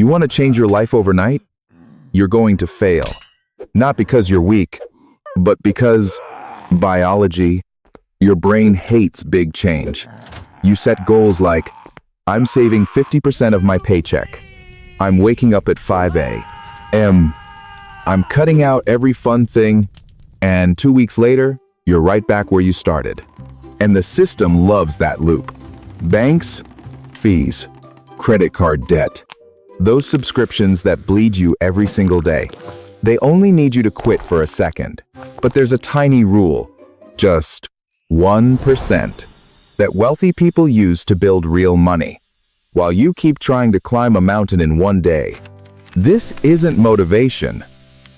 You want to change your life overnight? You're going to fail. Not because you're weak, but because biology, your brain hates big change. You set goals like, I'm saving 50% of my paycheck. I'm waking up at 5 a.m. I'm cutting out every fun thing, and 2 weeks later, you're right back where you started. And the system loves that loop. Banks, fees, credit card debt. Those subscriptions that bleed you every single day. They only need you to quit for a second. But there's a tiny rule, just 1%, that wealthy people use to build real money, while you keep trying to climb a mountain in one day. This isn't motivation.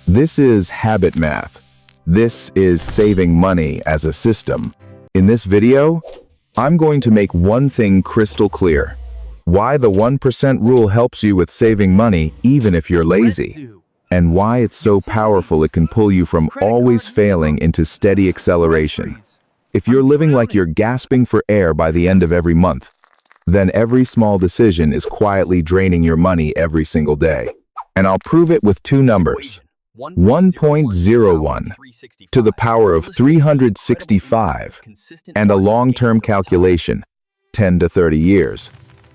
This is habit math. This is saving money as a system. In this video, I'm going to make one thing crystal clear. Why the 1% rule helps you with saving money even if you're lazy. And why it's so powerful it can pull you from always failing into steady acceleration. If you're living like you're gasping for air by the end of every month, then every small decision is quietly draining your money every single day. And I'll prove it with two numbers. 1.01 to the power of 365 and a long-term calculation, 10 to 30 years,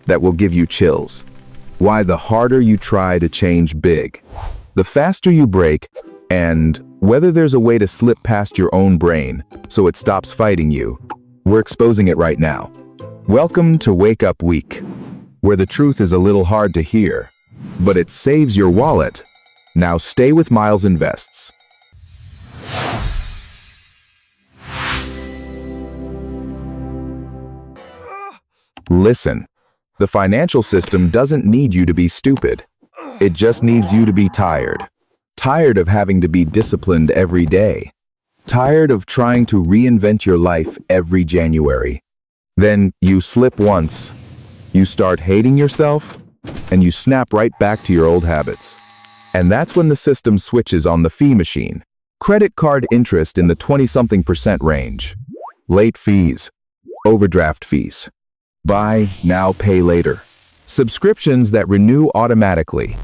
that will give you chills. Why the harder you try to change big, the faster you break, and whether there's a way to slip past your own brain so it stops fighting you, we're exposing it right now. Welcome to Wake Up Week, where the truth is a little hard to hear, but it saves your wallet. Now stay with Miles Invests. Listen, the financial system doesn't need you to be stupid. It just needs you to be tired. Tired of having to be disciplined every day. Tired of trying to reinvent your life every January. Then you slip once, you start hating yourself, and you snap right back to your old habits. And that's when the system switches on the fee machine. Credit card interest in the 20-something% range. Late fees. Overdraft fees. Buy now, pay later. Subscriptions that renew automatically.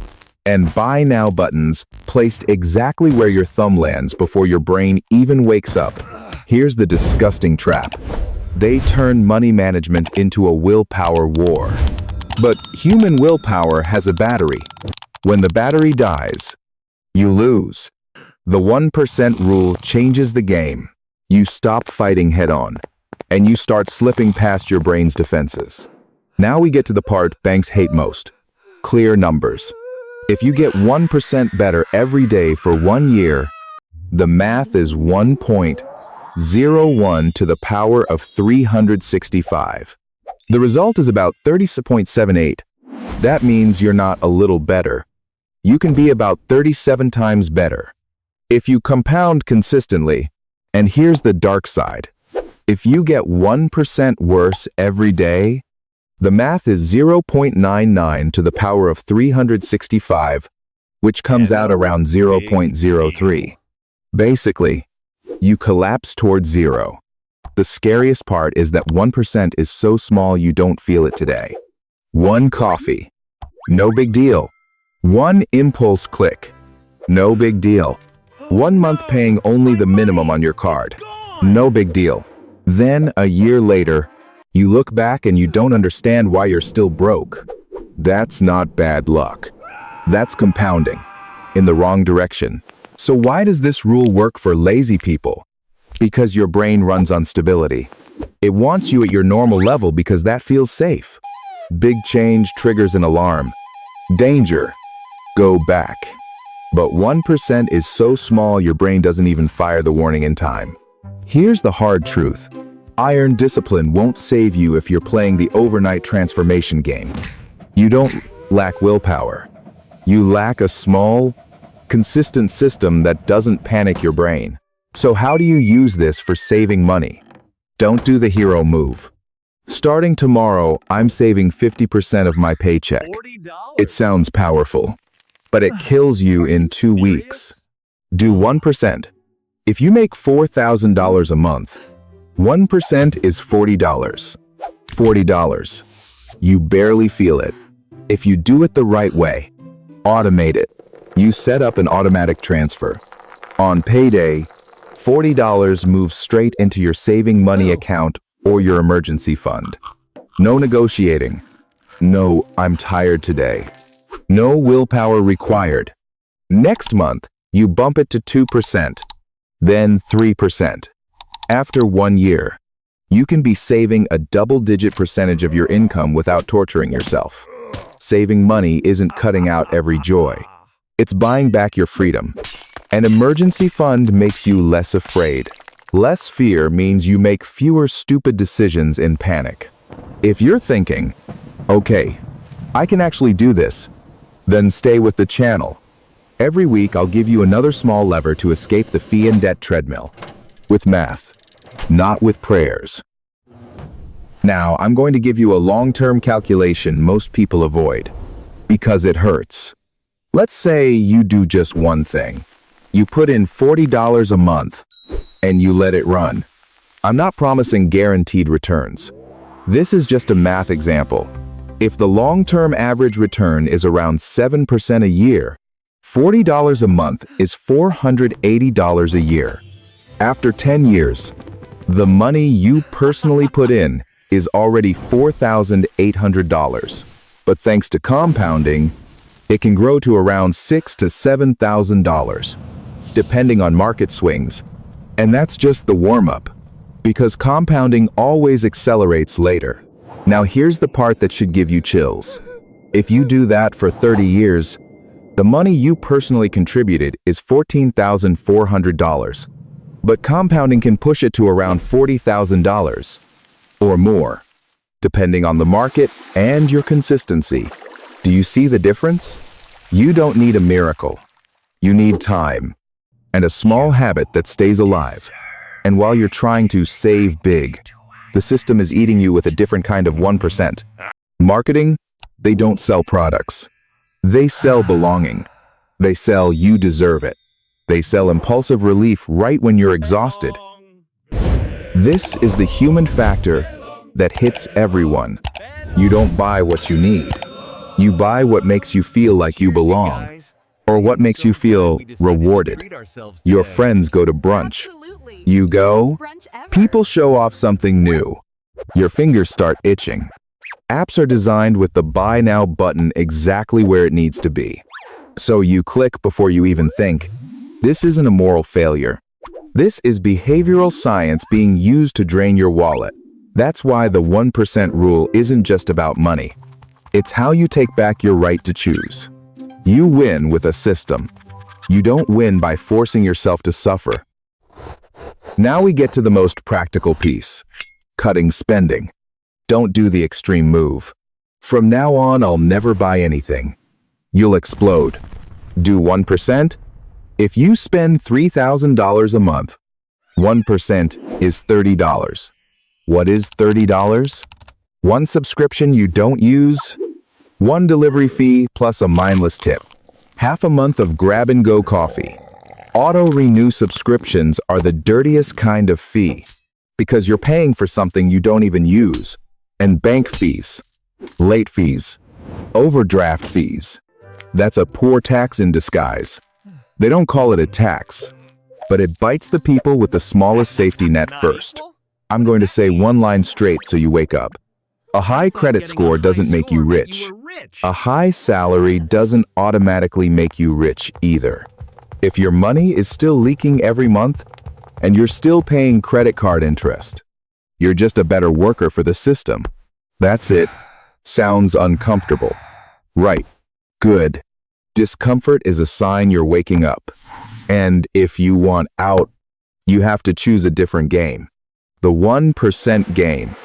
And buy now buttons placed exactly where your thumb lands before your brain even wakes up. Here's the disgusting trap. They turn money management into a willpower war. But human willpower has a battery. When the battery dies, you lose. The 1% rule changes the game. You stop fighting head-on, and you start slipping past your brain's defenses. Now we get to the part banks hate most. Clear numbers. If you get 1% better every day for 1 year, the math is 1.01 to the power of 365. The result is about 30.78. That means you're not a little better. You can be about 37 times better. If you compound consistently, and here's the dark side, if you get 1% worse every day, the math is 0.99 to the power of 365, which comes out around 0.03. Basically, you collapse towards zero. The scariest part is that 1% is so small you don't feel it today. One coffee. No big deal. One impulse click. No big deal. 1 month paying only the minimum on your card. No big deal. Then, a year later, you look back and you don't understand why you're still broke. That's not bad luck. That's compounding. In the wrong direction. So why does this rule work for lazy people? Because your brain runs on stability. It wants you at your normal level because that feels safe. Big change triggers an alarm. Danger. Go back. But 1% is so small your brain doesn't even fire the warning in time. Here's the hard truth. Iron discipline won't save you if you're playing the overnight transformation game. You don't lack willpower. You lack a small, consistent system that doesn't panic your brain. So how do you use this for saving money? Don't do the hero move. Starting tomorrow, I'm saving 50% of my paycheck. It sounds powerful, but it kills you in 2 weeks. Do 1%. If you make $4,000 a month, 1% is $40. $40. You barely feel it. If you do it the right way, Automate it. You set up an automatic transfer. On payday, $40 moves straight into your saving money account or your emergency fund. No negotiating. No, I'm tired today. No willpower required. Next month, you bump it to 2%, then 3%. After 1 year, you can be saving a double-digit percentage of your income without torturing yourself. Saving money isn't cutting out every joy. It's buying back your freedom. An emergency fund makes you less afraid. Less fear means you make fewer stupid decisions in panic. If you're thinking, okay, I can actually do this, then stay with the channel. Every week I'll give you another small lever to escape the fee and debt treadmill. With math, not with prayers. Now, I'm going to give you a long-term calculation most people avoid, because it hurts. Let's say you do just one thing. You put in $40 a month, and you let it run. I'm not promising guaranteed returns. This is just a math example. If the long-term average return is around 7% a year, $40 a month is $480 a year. After 10 years, the money you personally put in is already $4,800. But thanks to compounding, it can grow to around $6,000 to $7,000, depending on market swings. And that's just the warm-up, because compounding always accelerates later. Now here's the part that should give you chills. If you do that for 30 years, the money you personally contributed is $14,400. But compounding can push it to around $40,000 or more, depending on the market and your consistency. Do you see the difference? You don't need a miracle. You need time and a small habit that stays alive. And while you're trying to save big, the system is eating you with a different kind of 1%. Marketing, they don't sell products. They sell belonging. They sell you deserve it. They sell impulsive relief right when you're exhausted. This is the human factor that hits everyone. You don't buy what you need. You buy what makes you feel like you belong, or what makes you feel rewarded. Your friends go to brunch. You go, people show off something new. Your fingers start itching. Apps are designed with the buy now button exactly where it needs to be. So you click before you even think. This isn't a moral failure. This is behavioral science being used to drain your wallet. That's why the 1% rule isn't just about money. It's how you take back your right to choose. You win with a system. You don't win by forcing yourself to suffer. Now we get to the most practical piece. Cutting spending. Don't do the extreme move. From now on, I'll never buy anything. You'll explode. Do 1%? If you spend $3,000 a month, 1% is $30. What is $30? One subscription you don't use, one delivery fee plus a mindless tip, half a month of grab-and-go coffee. Auto-renew subscriptions are the dirtiest kind of fee, because you're paying for something you don't even use. And bank fees, late fees, overdraft fees. That's a poor tax in disguise. They don't call it a tax, but it bites the people with the smallest safety net first. I'm going to say one line straight so you wake up. A high credit score doesn't make you rich. A high salary doesn't automatically make you rich either. If your money is still leaking every month, and you're still paying credit card interest, you're just a better worker for the system. That's it. Sounds uncomfortable. Right. Good. Discomfort is a sign you're waking up. And if you want out, you have to choose a different game. The 1% game.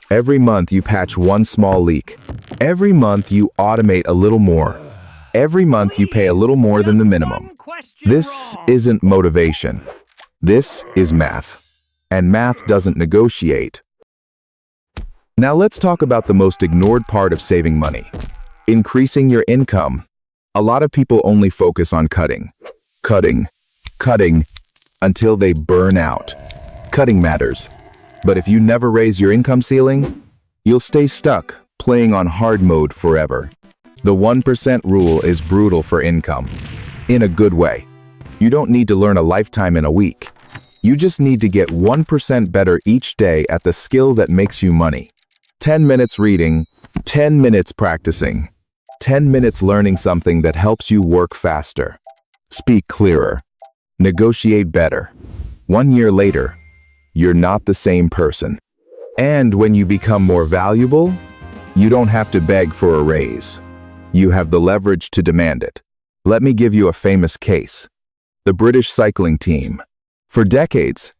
Every month you patch one small leak. Every month you automate a little more. Every month you pay a little more than the minimum. This isn't motivation. This is math. And math doesn't negotiate. Now let's talk about the most ignored part of saving money. Increasing your income. A lot of people only focus on cutting, until they burn out. Cutting matters. But if you never raise your income ceiling, you'll stay stuck, playing on hard mode forever. The 1% rule is brutal for income. In a good way. You don't need to learn a lifetime in a week. You just need to get 1% better each day at the skill that makes you money. 10 minutes reading, 10 minutes practicing, 10 minutes learning something that helps you work faster. Speak clearer. Negotiate better. 1 year later, you're not the same person. And when you become more valuable, you don't have to beg for a raise. You have the leverage to demand it. Let me give you a famous case. The British cycling team. For decades,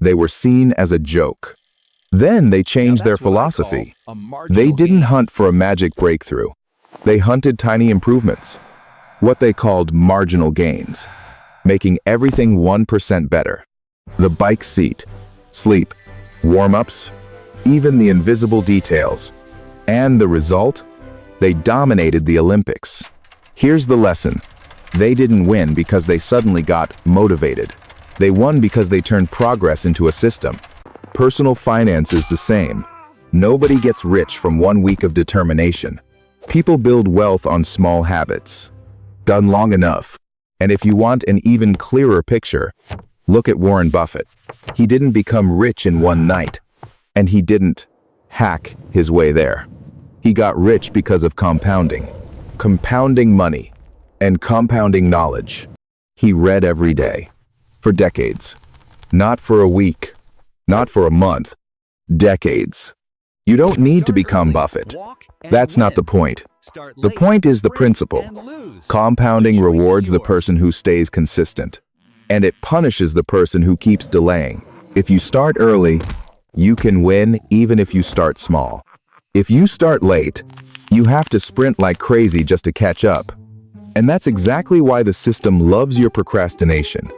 they were seen as a joke. Then they changed their philosophy. They didn't hunt for a magic breakthrough. They hunted tiny improvements, what they called marginal gains, making everything 1% better. The bike seat, sleep, warm-ups, even the invisible details. And the result? They dominated the Olympics. Here's the lesson. They didn't win because they suddenly got motivated. They won because they turned progress into a system. Personal finance is the same. Nobody gets rich from 1 week of determination. People build wealth on small habits, done long enough. And if you want an even clearer picture, look at Warren Buffett. He didn't become rich in one night, and he didn't hack his way there. He got rich because of compounding money, and compounding knowledge. He read every day, for decades, not for a week, not for a month, decades. You don't need to become Buffett. That's not the point. The point is the principle. Compounding rewards the person who stays consistent, and it punishes the person who keeps delaying. If you start early, you can win even if you start small. If you start late, you have to sprint like crazy just to catch up. And that's exactly why the system loves your procrastination.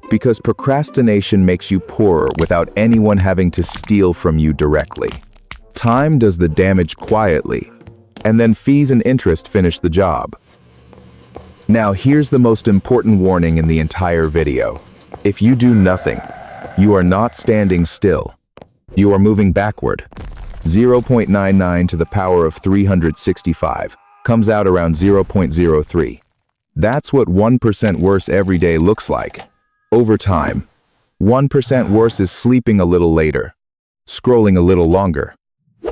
Because procrastination makes you poorer without anyone having to steal from you directly. Time does the damage quietly, and then fees and interest finish the job. Now here's the most important warning in the entire video. If you do nothing, you are not standing still. You are moving backward. 0.99 to the power of 365 comes out around 0.03. That's what 1% worse every day looks like. Over time, 1% worse is sleeping a little later, scrolling a little longer,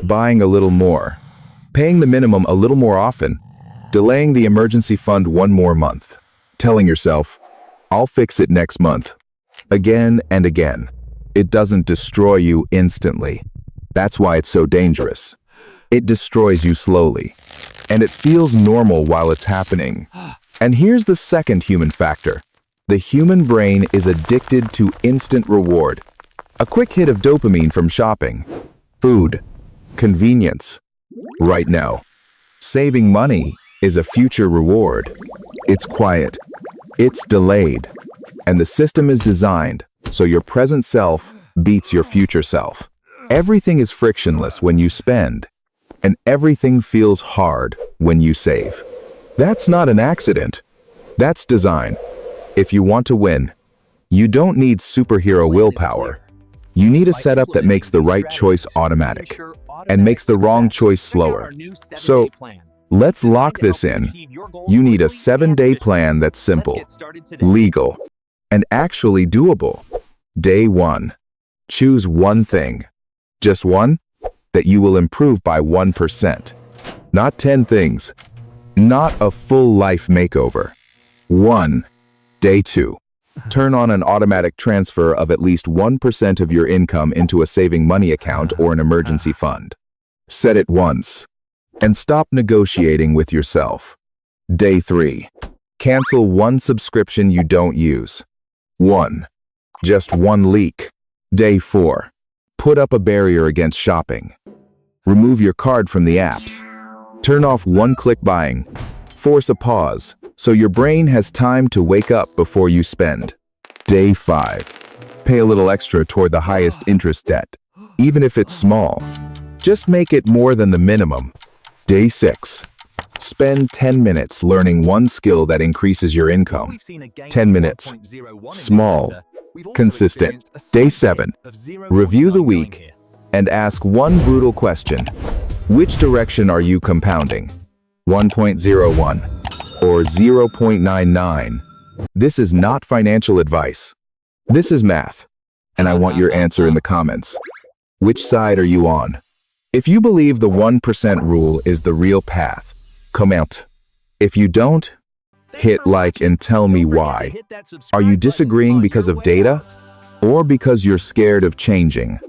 buying a little more, paying the minimum a little more often, delaying the emergency fund 1 more month, telling yourself, I'll fix it next month. Again and again. It doesn't destroy you instantly. That's why it's so dangerous. It destroys you slowly, and it feels normal while it's happening. And here's the second human factor. The human brain is addicted to instant reward. A quick hit of dopamine from shopping, food, convenience. Right now, saving money is a future reward. It's quiet, it's delayed, and the system is designed so your present self beats your future self. Everything is frictionless when you spend, and everything feels hard when you save. That's not an accident. That's design. If you want to win, you don't need superhero willpower. You need a setup that makes the right choice automatic and makes the wrong choice slower. So, let's lock this in. You need a 7-day plan that's simple, legal, and actually doable. Day 1. Choose one thing. Just one that you will improve by 1%. Not 10 things. Not a full life makeover. 1. Day 2. Turn on an automatic transfer of at least 1% of your income into a saving money account or an emergency fund. Set it once, and stop negotiating with yourself. Day 3. Cancel one subscription you don't use. 1. Just one leak. Day 4. Put up a barrier against shopping. Remove your card from the apps. Turn off one-click buying. Force a pause, so your brain has time to wake up before you spend. Day 5. Pay a little extra toward the highest interest debt, even if it's small. Just make it more than the minimum. Day 6. Spend 10 minutes learning one skill that increases your income. 10 minutes. Small. Consistent. Day 7. Review the week and ask one brutal question. Which direction are you compounding? 1.01, or 0.99. This is not financial advice. This is math, and I want your answer in the comments. Which side are you on? If you believe the 1% rule is the real path, comment. If you don't, hit like and tell me why. Are you disagreeing because of data, or because you're scared of changing?